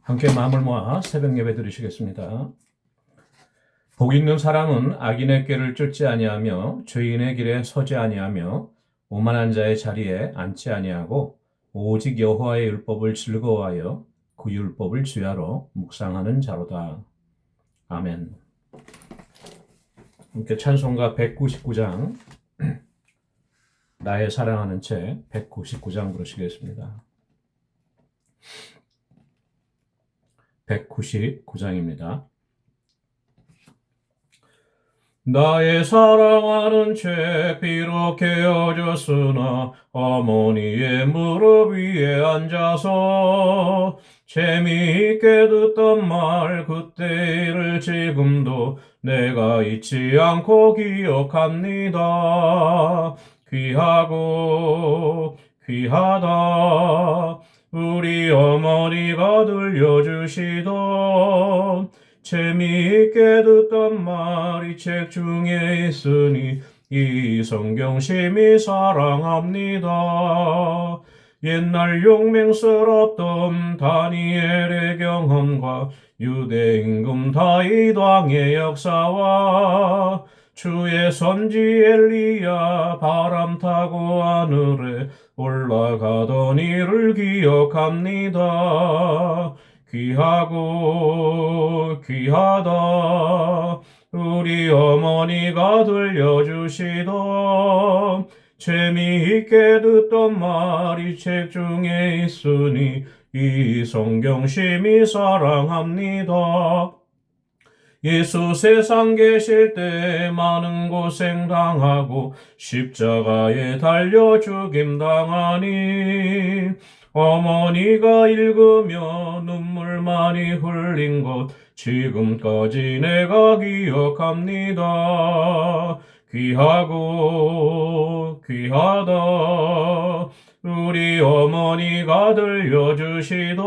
함께 마음을 모아 새벽 예배 드리시겠습니다. 복 있는 사람은 악인의 꾀를 쫓지 아니하며 죄인의 길에 서지 아니하며 오만한 자의 자리에 앉지 아니하고 오직 여호와의 율법을 즐거워하여 그 율법을 주야로 묵상하는 자로다. 아멘. 함께 찬송가 199장 나의 사랑하는 채 199장 부르시겠습니다. 199장입니다. 나의 사랑하는 채 비록 헤어졌으나 어머니의 무릎 위에 앉아서 재미있게 듣던 말 그때를 지금도 내가 잊지 않고 기억합니다. 귀하고 귀하다 우리 어머니가 들려주시던 재미있게 듣던 말이 책 중에 있으니 이 성경 심히 사랑합니다. 옛날 용맹스럽던 다니엘의 경험과 유대 임금 다윗 왕의 역사와 주의 선지 엘리야 바람 타고 하늘에 올라가던 일을 기억합니다. 귀하고 귀하다 우리 어머니가 들려주시던 재미있게 듣던 말이 책 중에 있으니 이 성경 심히 사랑합니다. 예수 세상 계실 때 많은 고생 당하고 십자가에 달려 죽임 당하니 어머니가 읽으며 눈물 많이 흘린 것 지금까지 내가 기억합니다. 귀하고 귀하다 우리 어머니가 들려주시던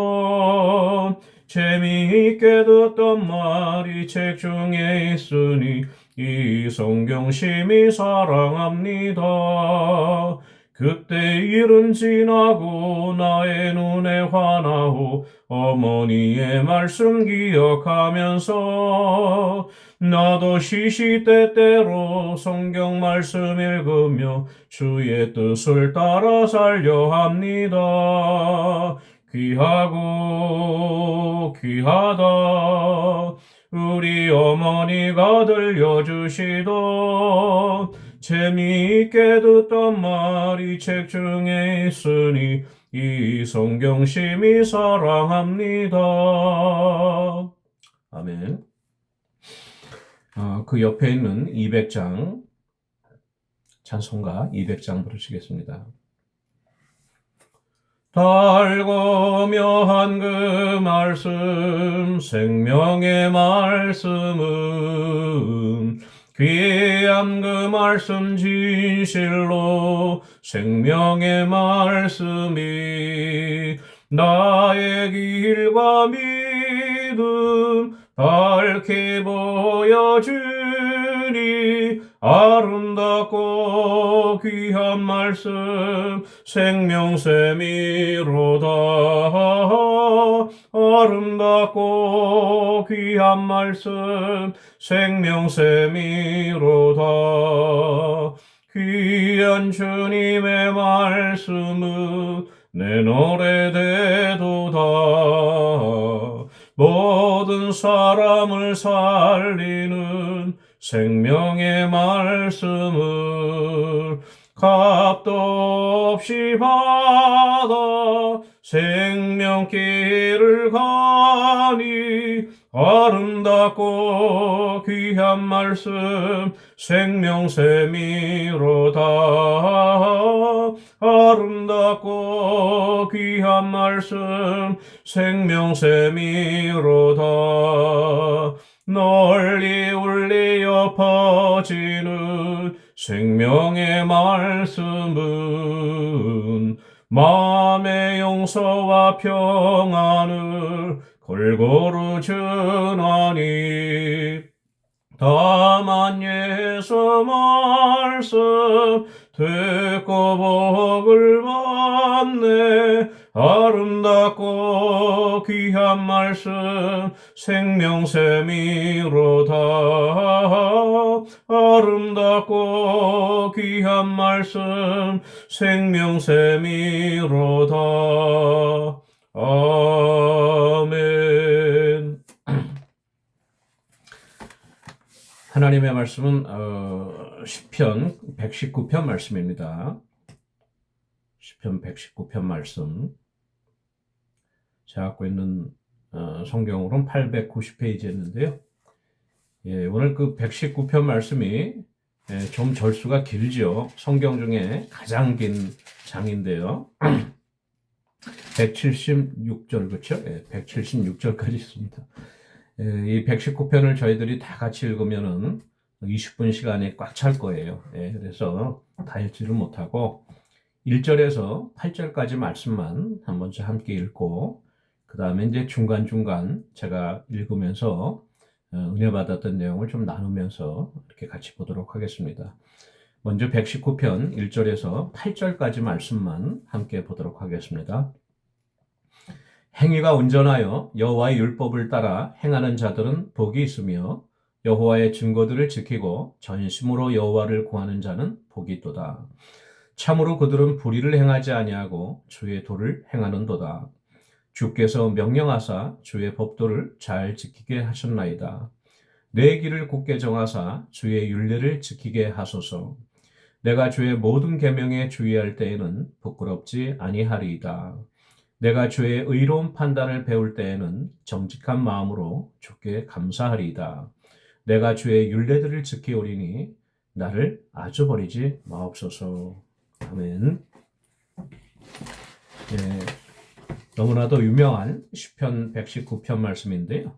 재미있게 듣던 말이 책 중에 있으니 이 성경 심히 사랑합니다. 그때 일은 지나고 나의 눈에 환하오 어머니의 말씀 기억하면서 나도 시시때때로 성경 말씀 읽으며 주의 뜻을 따라 살려 합니다. 귀하고 귀하다 우리 어머니가 들려주시던 재미있게 듣던 말이 책 중에 있으니 이 성경 심히 사랑합니다. 아멘. 그 옆에 있는 200장 찬송가 200장 부르시겠습니다. 달고 묘한 그 말씀 생명의 말씀은 귀한 그 말씀 진실로 생명의 말씀이 나의 길과 믿음 밝게 보여주니 아름답고 귀한 말씀 생명샘이로다. 아름답고 귀한 말씀 생명샘이로다. 귀한 주님의 말씀은 내 노래되도다. 모든 사람을 살리는 생명의 말씀을 값도 없이 받아 생명길을 가니 아름답고 귀한 말씀 생명샘이로다. 아름답고 귀한 말씀 생명샘이로다. 널리 울리어 퍼지는 생명의 말씀은 마음의 용서와 평안을 골고루 전하니 다만 예수 말씀 듣고 복을 받네 아름답고 귀한 말씀 생명샘이로다. 아름답고 귀한 말씀 생명샘이로다. 아멘. 하나님의 말씀은 시편 119편 말씀입니다. 시편 119편 말씀. 제가 갖고 있는 성경으로는 890페이지였는데요. 예, 오늘 그 119편 말씀이 좀 절수가 길죠. 성경 중에 가장 긴 장인데요. 176절, 그렇죠? 예, 176절까지 있습니다. 이 119편을 저희들이 다 같이 읽으면은 20분 시간이 꽉 찰 거예요. 예, 그래서 다 읽지를 못하고 1절에서 8절까지 말씀만 한 번씩 함께 읽고 그 다음에 이제 중간중간 제가 읽으면서 은혜 받았던 내용을 좀 나누면서 이렇게 같이 보도록 하겠습니다. 먼저 119편 1절에서 8절까지 말씀만 함께 보도록 하겠습니다. 행위가 온전하여 여호와의 율법을 따라 행하는 자들은 복이 있으며 여호와의 증거들을 지키고 전심으로 여호와를 구하는 자는 복이 있도다. 참으로 그들은 불의를 행하지 아니하고 주의 도를 행하는도다. 주께서 명령하사 주의 법도를 잘 지키게 하셨나이다. 내 길을 굳게 정하사 주의 율례를 지키게 하소서. 내가 주의 모든 계명에 주의할 때에는 부끄럽지 아니하리이다. 내가 주의 의로운 판단을 배울 때에는 정직한 마음으로 주께 감사하리이다. 내가 주의 율례들을 지키오리니 나를 아주 버리지 마옵소서. 아멘. 예, 너무나도 유명한 시편 119편 말씀인데요.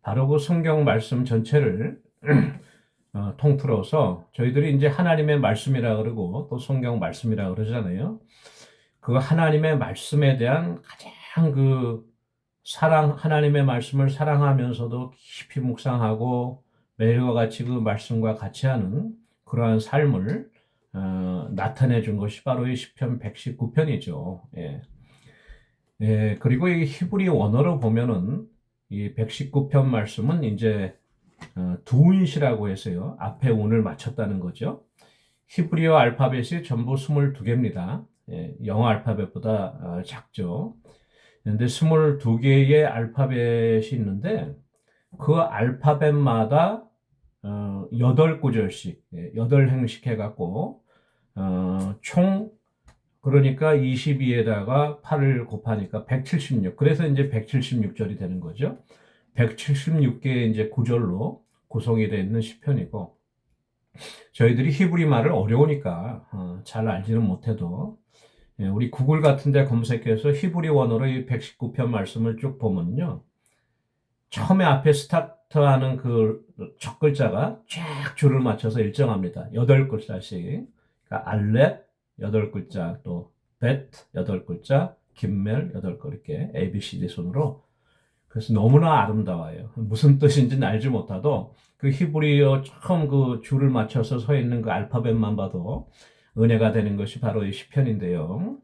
바로 그 성경 말씀 전체를 통틀어서 저희들이 이제 하나님의 말씀이라 그러고 또 성경 말씀이라 그러잖아요. 그 하나님의 말씀에 대한 가장 그 하나님의 말씀을 사랑하면서도 깊이 묵상하고 매일과 같이 그 말씀과 같이 하는 그러한 삶을 나타내 준 것이 바로 이 시편 119편이죠. 예. 예, 그리고 이 히브리 원어로 보면은 이 119편 말씀은 이제 두운시라고 해서요. 앞에 운을 맞췄다는 거죠. 히브리어 알파벳이 전부 22개입니다. 예, 영어 알파벳보다 작죠. 그런데 22개의 알파벳이 있는데 그 알파벳마다 8구절씩, 8행씩 해갖고 총 그러니까 22에다가 8을 곱하니까 176. 그래서 이제 176절이 되는 거죠. 176개의 이제 구절로 구성이 되어 있는 시편이고 저희들이 히브리 말을 어려우니까 잘 알지는 못해도 우리 구글 같은 데 검색해서 히브리 원어로 이 119편 말씀을 쭉 보면요. 처음에 앞에 스타트하는 그 첫 글자가 쫙 줄을 맞춰서 일정합니다. 8글자씩. 그러니까 알렙 8글자, 또 벳 8글자, 김멜 8글 이렇게 ABCD 순으로. 그래서 너무나 아름다워요. 무슨 뜻인지는 알지 못하도 그 히브리어 처음 그 줄을 맞춰서 서 있는 그 알파벳만 봐도 은혜가 되는 것이 바로 이 시편인데요.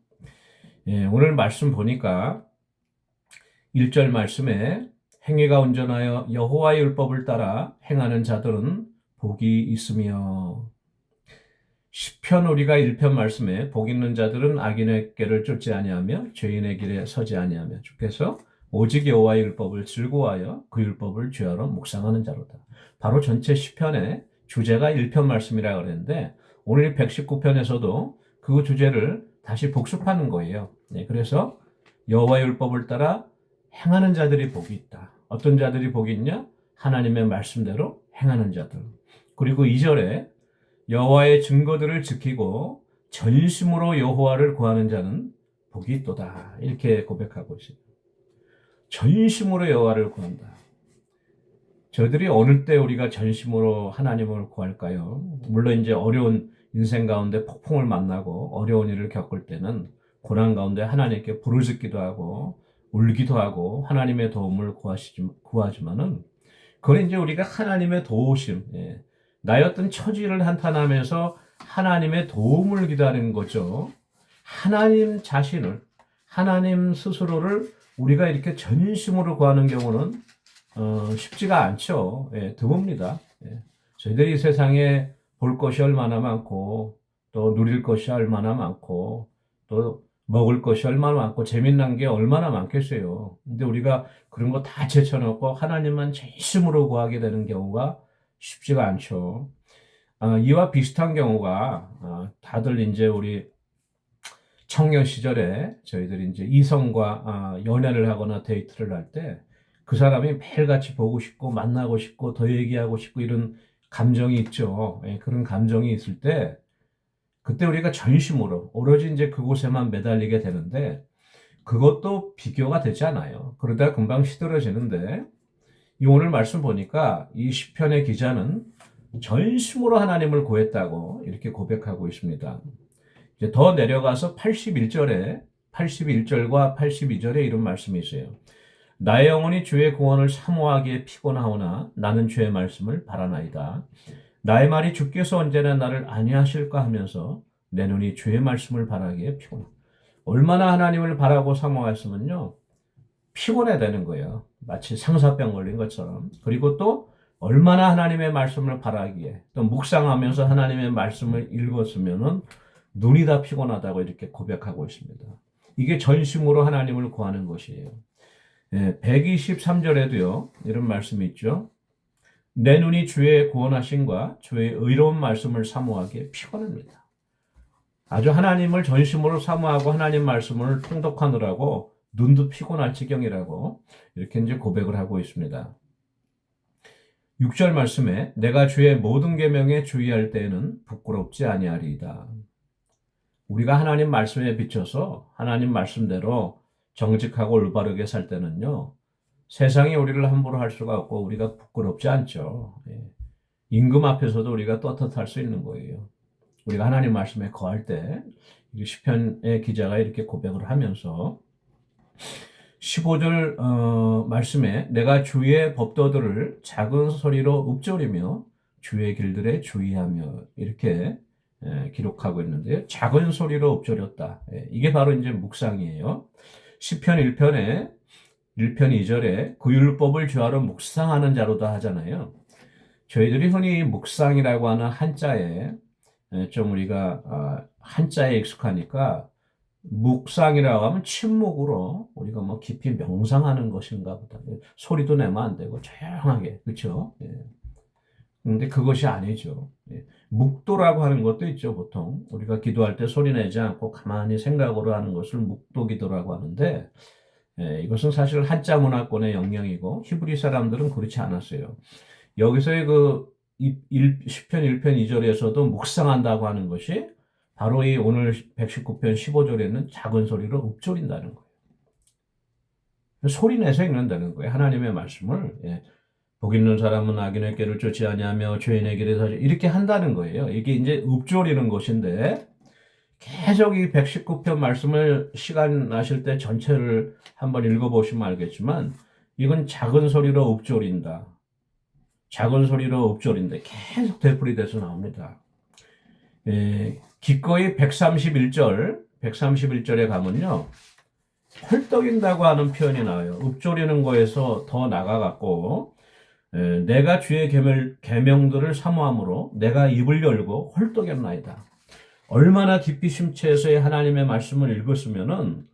예, 오늘 말씀 보니까 1절 말씀에 행위가 온전하여 여호와의 율법을 따라 행하는 자들은 복이 있으며 시편 우리가 1편 말씀에 복 있는 자들은 악인의 꾀를 쫓지 아니하며 죄인의 길에 서지 아니하며 주께서 오직 여호와의 율법을 즐거워하여 그 율법을 죄하러 묵상하는 자로다. 바로 전체 시편의 주제가 1편 말씀이라고 그랬는데 오늘 119편에서도 그 주제를 다시 복습하는 거예요. 네, 그래서 여호와의 율법을 따라 행하는 자들이 복이 있다. 어떤 자들이 복이 있냐? 하나님의 말씀대로 행하는 자들. 그리고 2절에 여호와의 증거들을 지키고 전심으로 여호와를 구하는 자는 복이 있도다. 이렇게 고백하고 있습니다. 전심으로 여호와를 구한다. 저희들이 어느 때 우리가 전심으로 하나님을 구할까요? 물론 이제 어려운 인생 가운데 폭풍을 만나고 어려운 일을 겪을 때는 고난 가운데 하나님께 부르짖기도 하고 울기도 하고 하나님의 도움을 구하지만은 그건 이제 우리가 하나님의 도우심, 나의 어떤 처지를 한탄하면서 하나님의 도움을 기다리는 거죠. 하나님 자신을 하나님 스스로를 우리가 이렇게 전심으로 구하는 경우는 쉽지가 않죠. 예, 드뭅니다. 예. 저희들이 세상에 볼 것이 얼마나 많고 또 누릴 것이 얼마나 많고 또 먹을 것이 얼마나 많고 재미난 게 얼마나 많겠어요. 근데 우리가 그런 거 다 제쳐놓고 하나님만 전심으로 구하게 되는 경우가 쉽지가 않죠. 이와 비슷한 경우가 다들 이제 우리 청년 시절에 저희들이 이제 이성과 연애를 하거나 데이트를 할 때 그 사람이 매일같이 보고 싶고 만나고 싶고 더 얘기하고 싶고 이런 감정이 있죠. 예, 그런 감정이 있을 때 그때 우리가 전심으로 오로지 이제 그곳에만 매달리게 되는데 그것도 비교가 되지 않아요. 그러다 금방 시들어지는데 이 오늘 말씀 보니까 이 시편의 기자는 전심으로 하나님을 구했다고 이렇게 고백하고 있습니다. 이제 더 내려가서 81절과 82절에 이런 말씀이 있어요. 나의 영혼이 주의 구원을 사모하기에 피곤하오나 나는 주의 말씀을 바라나이다. 나의 말이 주께서 언제나 나를 안위하실까 하면서 내 눈이 주의 말씀을 바라기에 피곤하다. 얼마나 하나님을 바라고 사모했으면요. 피곤해 되는 거예요. 마치 상사병 걸린 것처럼. 그리고 또 얼마나 하나님의 말씀을 바라기에 또 묵상하면서 하나님의 말씀을 읽었으면은 눈이 다 피곤하다고 이렇게 고백하고 있습니다. 이게 전심으로 하나님을 구하는 것이에요. 123절에도요, 이런 말씀이 있죠. 내 눈이 주의 구원하심과 주의 의로운 말씀을 사모하기에 피곤합니다. 아주 하나님을 전심으로 사모하고 하나님 말씀을 통독하느라고 눈도 피곤할 지경이라고 이렇게 이제 고백을 하고 있습니다. 6절 말씀에 내가 주의 모든 계명에 주의할 때에는 부끄럽지 아니하리이다. 우리가 하나님 말씀에 비춰서 하나님 말씀대로 정직하고 올바르게 살 때는요. 세상이 우리를 함부로 할 수가 없고 우리가 부끄럽지 않죠. 임금 앞에서도 우리가 떳떳할 수 있는 거예요. 우리가 하나님 말씀에 거할 때 시편의 기자가 이렇게 고백을 하면서 15절 말씀에 내가 주의 법도들을 작은 소리로 읊조리며 주의 길들에 주의하며 이렇게 기록하고 있는데요. 작은 소리로 읊조렸다. 이게 바로 이제 묵상이에요. 시편 1편에 1편 2절에 그 율법을 주하로 묵상하는 자로다 하잖아요. 저희들이 흔히 묵상이라고 하는 한자에 좀 우리가 한자에 익숙하니까 묵상이라고 하면 침묵으로 우리가 뭐 깊이 명상하는 것인가 보다. 소리도 내면 안 되고 조용하게. 그렇죠? 근데 그것이 아니죠. 묵도라고 하는 것도 있죠, 보통. 우리가 기도할 때 소리 내지 않고 가만히 생각으로 하는 것을 묵도 기도라고 하는데, 이것은 사실 한자 문화권의 영역이고, 히브리 사람들은 그렇지 않았어요. 여기서의 시편 1편 2절에서도 묵상한다고 하는 것이 바로 이 오늘 119편 15절에는 작은 소리로 읊조린다는 거예요. 소리 내서 읽는다는 거예요. 하나님의 말씀을. 복 있는 사람은 악인의 길을 쫓지 아니하며 죄인의 길에 서지 이렇게 한다는 거예요. 이게 이제 읊조리는 것인데 계속 이 119편 말씀을 시간 나실 때 전체를 한번 읽어보시면 알겠지만 이건 작은 소리로 읊조린다. 작은 소리로 읊조린다. 계속 되풀이돼서 나옵니다. 기꺼이 131절에 가면요. 헐떡인다고 하는 표현이 나와요. 읊조리는 거에서 더 나가갖고 내가 주의 계명들을 사모함으로 내가 입을 열고 헐떡였나이다. 얼마나 깊이 심취해서의 하나님의 말씀을 읽었으면은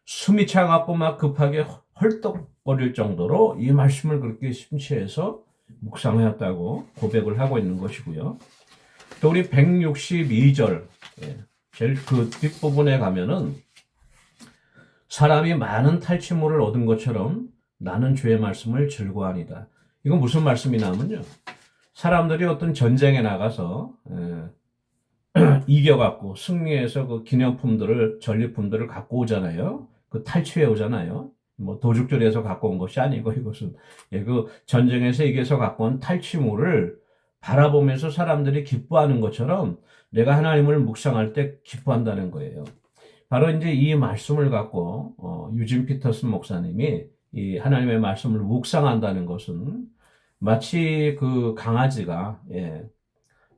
숨이 차갖고 막 급하게 헐떡거릴 정도로 이 말씀을 그렇게 심취해서 묵상하였다고 고백을 하고 있는 것이고요. 또 우리 162절 제일 그 뒷부분에 가면은 사람이 많은 탈취물을 얻은 것처럼 나는 주의 말씀을 즐거워하니다. 이건 무슨 말씀이냐면요. 사람들이 어떤 전쟁에 나가서 이겨갖고 승리해서 그 기념품들을 전리품들을 갖고 오잖아요. 그 탈취해 오잖아요. 뭐 도둑질해서 갖고 온 것이 아니고 이것은 그 전쟁에서 이겨서 갖고 온 탈취물을 바라보면서 사람들이 기뻐하는 것처럼 내가 하나님을 묵상할 때 기뻐한다는 거예요. 바로 이제 이 말씀을 갖고 유진 피터슨 목사님이 이 하나님의 말씀을 묵상한다는 것은 마치 그 강아지가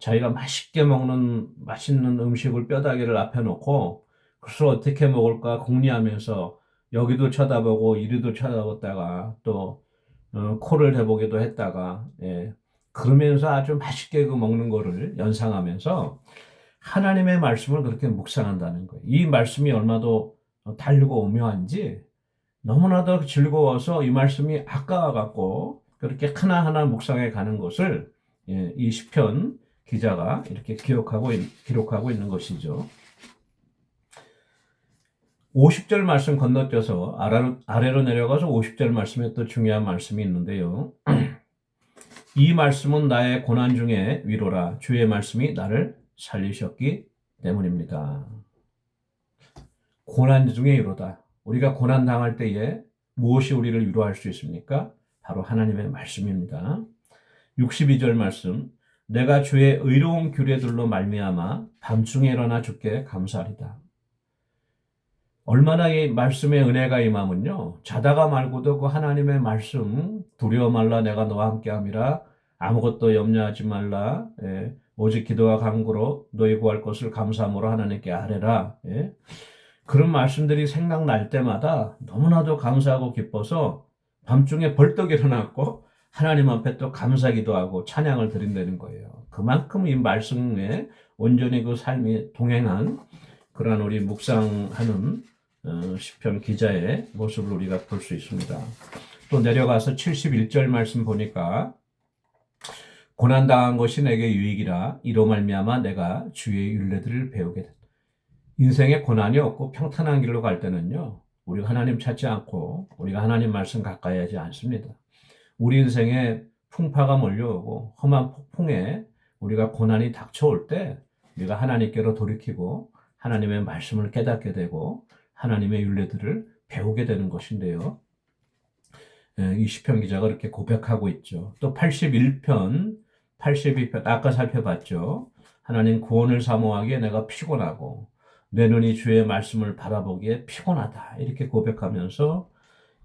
자기가 맛있게 먹는 맛있는 음식을 뼈다귀를 앞에 놓고 그래서 어떻게 먹을까 궁리하면서 여기도 쳐다보고 이리도 쳐다봤다가 또 코를 대보기도 했다가 예. 그러면서 아주 맛있게 그 먹는 거를 연상하면서 하나님의 말씀을 그렇게 묵상한다는 거예요. 이 말씀이 얼마도 달고 오묘한지 너무나도 즐거워서 이 말씀이 아까워 갖고 그렇게 하나하나 묵상해 가는 것을 예, 이 시편 기자가 이렇게 기록하고 있는 것이죠. 50절 말씀 건너뛰어서 아래로 내려가서 50절 말씀에 또 중요한 말씀이 있는데요. 이 말씀은 나의 고난 중에 위로라. 주의 말씀이 나를 살리셨기 때문입니다. 고난 중에 위로다. 우리가 고난 당할 때에 무엇이 우리를 위로할 수 있습니까? 바로 하나님의 말씀입니다. 62절 말씀. 내가 주의 의로운 규례들로 말미암아 밤중에 일어나 주께 감사하리다. 얼마나 이 말씀의 은혜가 임하면요. 자다가 말고도 그 하나님의 말씀 두려워 말라 내가 너와 함께함이라 아무것도 염려하지 말라 예. 오직 기도와 간구로 너희 구할 것을 감사함으로 하나님께 아뢰라. 예. 그런 말씀들이 생각날 때마다 너무나도 감사하고 기뻐서 밤중에 벌떡 일어났고 하나님 앞에 또 감사 기도하고 찬양을 드린다는 거예요. 그만큼 이 말씀에 온전히 그 삶이 동행한 그러한 우리 묵상하는 시편 기자의 모습을 우리가 볼 수 있습니다. 또 내려가서 71절 말씀 보니까 고난당한 것이 내게 유익이라 이로 말미암아 내가 주의 율례들을 배우게 된다. 인생에 고난이 없고 평탄한 길로 갈 때는요. 우리가 하나님 찾지 않고 우리가 하나님 말씀 가까이 하지 않습니다. 우리 인생에 풍파가 몰려오고 험한 폭풍에 우리가 고난이 닥쳐올 때 우리가 하나님께로 돌이키고 하나님의 말씀을 깨닫게 되고 하나님의 율례들을 배우게 되는 것인데요. 이 시편 기자가 이렇게 고백하고 있죠. 또 81편, 82편 아까 살펴봤죠. 하나님 구원을 사모하기에 내가 피곤하고 내 눈이 주의 말씀을 바라보기에 피곤하다. 이렇게 고백하면서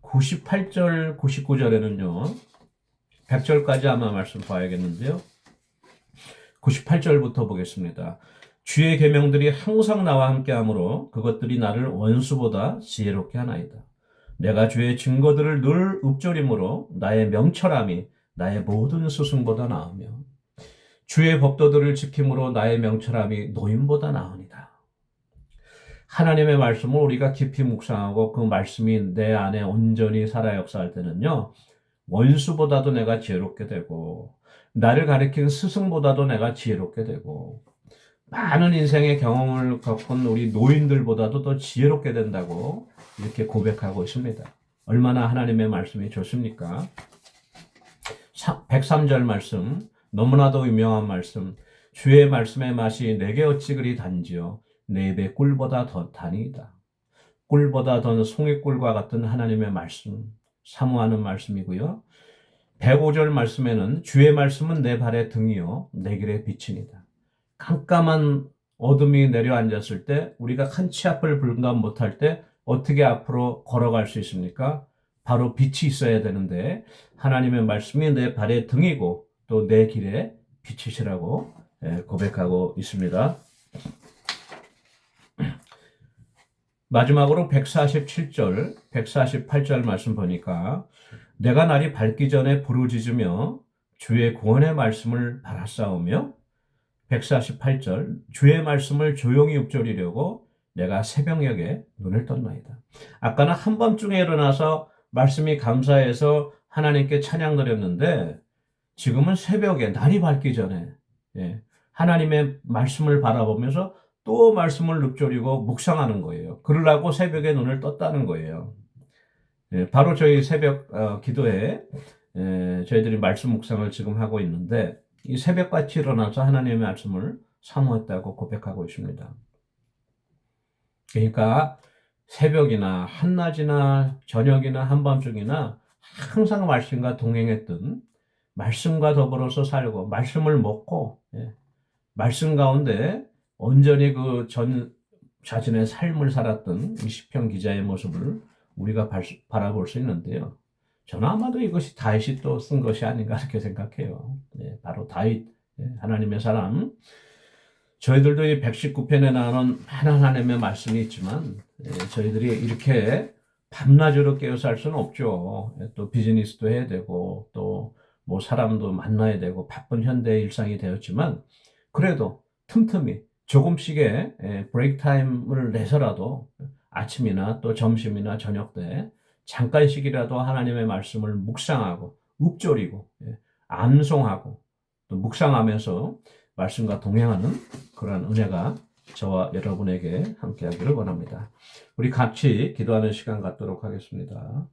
98절, 99절에는요. 100절까지 아마 말씀 봐야겠는데요. 98절부터 보겠습니다. 주의 계명들이 항상 나와 함께하므로 그것들이 나를 원수보다 지혜롭게 하나이다. 내가 주의 증거들을 늘 읊조림으로 나의 명철함이 나의 모든 스승보다 나으며 주의 법도들을 지킴으로 나의 명철함이 노인보다 나으니라. 하나님의 말씀을 우리가 깊이 묵상하고 그 말씀이 내 안에 온전히 살아 역사할 때는요. 원수보다도 내가 지혜롭게 되고 나를 가리킨 스승보다도 내가 지혜롭게 되고 많은 인생의 경험을 겪은 우리 노인들보다도 더 지혜롭게 된다고 이렇게 고백하고 있습니다. 얼마나 하나님의 말씀이 좋습니까? 103절 말씀, 너무나도 유명한 말씀. 주의 말씀의 맛이 내게 어찌 그리 단지요. 내 입에 꿀보다 더 다니이다. 꿀보다 더 송이꿀과 같은 하나님의 말씀, 사모하는 말씀이고요. 105절 말씀에는 주의 말씀은 내 발의 등이요 내 길의 빛이니다. 깜깜한 어둠이 내려앉았을 때 우리가 한 치 앞을 불감 못할 때 어떻게 앞으로 걸어갈 수 있습니까? 바로 빛이 있어야 되는데 하나님의 말씀이 내 발의 등이고 또 내 길의 빛이시라고 고백하고 있습니다. 마지막으로 147절, 148절 말씀 보니까 내가 날이 밝기 전에 부르짖으며 주의 구원의 말씀을 바라싸우며 148절 주의 말씀을 조용히 읊조리려고 내가 새벽녘에 눈을 떴나이다. 아까는 한밤중에 일어나서 말씀이 감사해서 하나님께 찬양 드렸는데 지금은 새벽에 날이 밝기 전에 하나님의 말씀을 바라보면서 또 말씀을 읊조리고 묵상하는 거예요. 그러려고 새벽에 눈을 떴다는 거예요. 바로 저희 새벽 기도에 저희들이 말씀 묵상을 지금 하고 있는데 이 새벽같이 일어나서 하나님의 말씀을 사모했다고 고백하고 있습니다. 그러니까 새벽이나 한낮이나 저녁이나 한밤중이나 항상 말씀과 동행했던 말씀과 더불어서 살고 말씀을 먹고 말씀 가운데 온전히 그 자신의 삶을 살았던 이 시편 기자의 모습을 우리가 바라볼 수 있는데요. 저는 아마도 이것이 다윗이 또 쓴 것이 아닌가 이렇게 생각해요. 바로 다윗, 하나님의 사람. 저희들도 이 119편에 나오는 많은 하나님의 말씀이 있지만 저희들이 이렇게 밤낮으로 깨어 살 수는 없죠. 또 비즈니스도 해야 되고 또 뭐 사람도 만나야 되고 바쁜 현대 일상이 되었지만 그래도 틈틈이 조금씩의 브레이크 타임을 내서라도 아침이나 또 점심이나 저녁 때 잠깐씩이라도 하나님의 말씀을 묵상하고 읊조리고 암송하고 또 묵상하면서 말씀과 동행하는 그러한 은혜가 저와 여러분에게 함께하기를 원합니다. 우리 같이 기도하는 시간 갖도록 하겠습니다.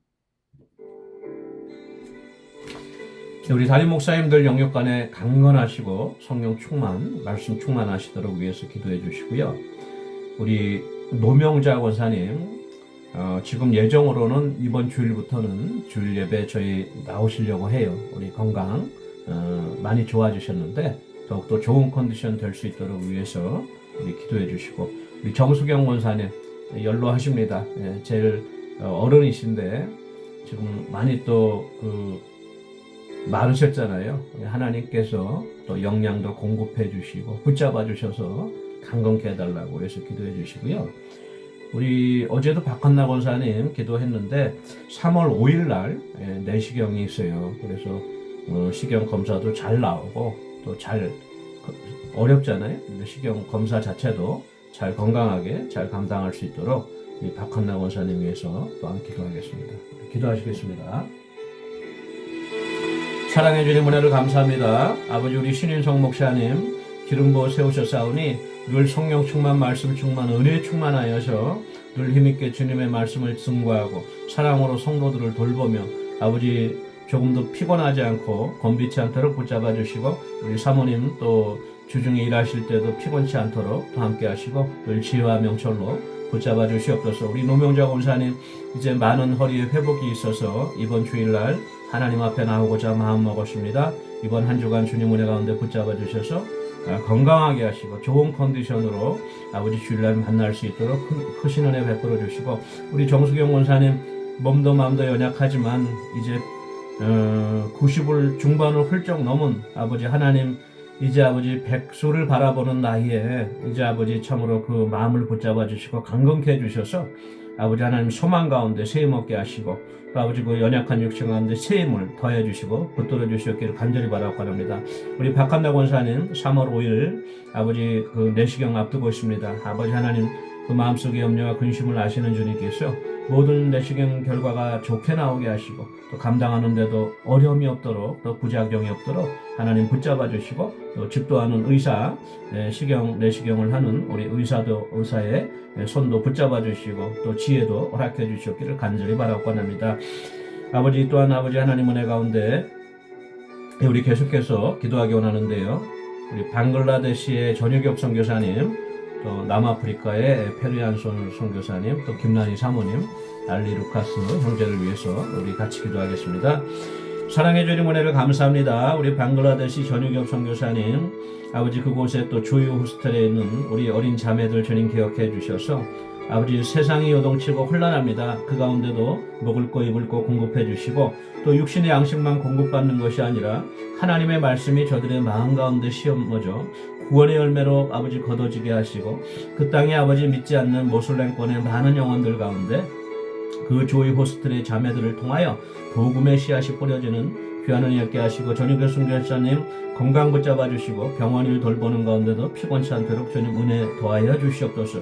우리 담임 목사님들 영역 간에 강건하시고 성령 충만, 말씀 충만하시도록 위해서 기도해 주시고요. 우리 노명자 권사님, 지금 예정으로는 이번 주일부터는 주일 예배 저희 나오시려고 해요. 우리 건강 많이 좋아지셨는데 더욱더 좋은 컨디션 될 수 있도록 위해서 우리 기도해 주시고, 우리 정수경 권사님 연로하십니다. 제일 어른이신데 지금 많이 또 마르셨잖아요. 하나님께서 또 영양도 공급해 주시고 붙잡아 주셔서 강건케 해달라고 해서 기도해 주시고요. 우리 어제도 박한나 권사님 기도했는데 3월 5일 날 내시경이 있어요. 그래서 시경 검사도 잘 나오고 또 잘 어렵잖아요. 시경 검사 자체도 잘 건강하게 잘 감당할 수 있도록 우리 박한나 권사님 위해서 또한 기도하겠습니다. 기도하시겠습니다. 사랑해 주님 은혜를 감사합니다. 아버지 우리 신인성 목사님 기름 부어 세우셨사오니 늘 성령 충만 말씀 충만 은혜 충만하여서 늘 힘있게 주님의 말씀을 증거하고 사랑으로 성도들을 돌보며 아버지 조금도 피곤하지 않고 건비치 않도록 붙잡아 주시고, 우리 사모님 또 주중에 일하실 때도 피곤치 않도록 또 함께 하시고 늘 지혜와 명철로 붙잡아 주시옵소서. 우리 노명자 권사님 이제 많은 허리에 회복이 있어서 이번 주일날 하나님 앞에 나오고자 마음먹었습니다. 이번 한 주간 주님 은혜 가운데 붙잡아 주셔서 건강하게 하시고 좋은 컨디션으로 아버지 주일날 만날 수 있도록 크신 은혜 베풀어 주시고, 우리 정수경 권사님 몸도 마음도 연약하지만 이제 90을 중반을 훌쩍 넘은 아버지 하나님, 이제 아버지 백수를 바라보는 나이에 이제 아버지 참으로 그 마음을 붙잡아 주시고 강건케 해주셔서 아버지 하나님 소망 가운데 세임 얻게 하시고 또 아버지 그 연약한 육신 가운데 세임을 더해 주시고 붙들어 주시옵기를 간절히 바라고 합니다. 우리 박한나 권사님 3월 5일 아버지 그 내시경 앞두고 있습니다. 아버지 하나님 그 마음속의 염려와 근심을 아시는 주님께서 모든 내시경 결과가 좋게 나오게 하시고 또 감당하는데도 어려움이 없도록 또 부작용이 없도록 하나님 붙잡아 주시고, 또 집도하는 의사 내시경을 하는 우리 의사의 손도 붙잡아 주시고 또 지혜도 허락해 주시옵기를 간절히 바라고 합니다. 아버지 또한 아버지 하나님 은혜 가운데 우리 계속해서 기도하기 원하는데요. 우리 방글라데시의 전유격 선교사님, 또 남아프리카의 페리안손 선교사님, 또 김난희 사모님, 알리 루카스 형제를 위해서 우리 같이 기도하겠습니다. 사랑해 주님 은혜를 감사합니다. 우리 방글라데시 전유격 선교사님, 아버지 그곳에 또 조유 호스텔에 있는 우리 어린 자매들 주님 기억해 주셔서 아버지 세상이 요동치고 혼란합니다. 그 가운데도 먹을 거 입을 거 공급해 주시고 또 육신의 양식만 공급받는 것이 아니라 하나님의 말씀이 저들의 마음 가운데 시험머져 구원의 열매로 아버지 거둬지게 하시고 그 땅에 아버지 믿지 않는 모슬렘권의 많은 영혼들 가운데 그 조이 호스텔의 자매들을 통하여 복음의 씨앗이 뿌려지는 귀한 은혜 얻게 하시고, 전유교 선교사님 건강 붙잡아 주시고 병원 일 돌보는 가운데도 피곤치 않도록 주님 은혜 더하여 주시옵소서.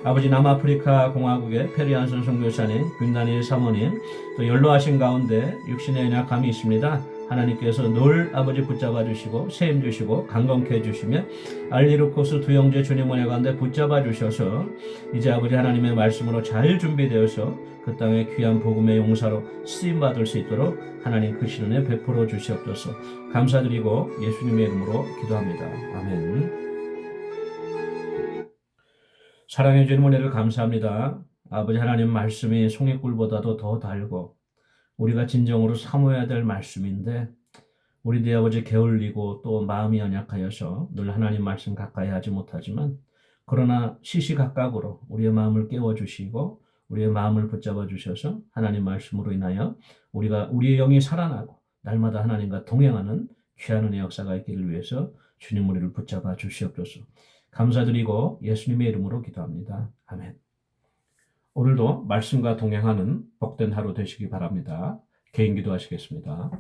아버지 남아프리카 공화국의 페리안선 선교사님, 김난희 사모님 또 연로하신 가운데 육신의 연약함이 있습니다. 하나님께서 늘 아버지 붙잡아 주시고 세임 주시고 강건케 해주시며 알리루코스 두 형제 주님 은혜 가운데 붙잡아 주셔서 이제 아버지 하나님의 말씀으로 잘 준비되어서 그 땅의 귀한 복음의 용사로 쓰임받을 수 있도록 하나님 크신 은혜 베풀어 주시옵소서. 감사드리고 예수님의 이름으로 기도합니다. 아멘. 사랑해 주님 은혜를 감사합니다. 아버지 하나님 말씀이 송이꿀보다도 더 달고 우리가 진정으로 사모해야 될 말씀인데 우리 아버지 게을리고 또 마음이 연약하여서 늘 하나님 말씀 가까이 하지 못하지만, 그러나 시시각각으로 우리의 마음을 깨워주시고 우리의 마음을 붙잡아 주셔서 하나님 말씀으로 인하여 우리의 영이 살아나고 날마다 하나님과 동행하는 귀한 은혜 역사가 있기를 위해서 주님 우리를 붙잡아 주시옵소서. 감사드리고 예수님의 이름으로 기도합니다. 아멘. 오늘도 말씀과 동행하는 복된 하루 되시기 바랍니다. 개인 기도하시겠습니다.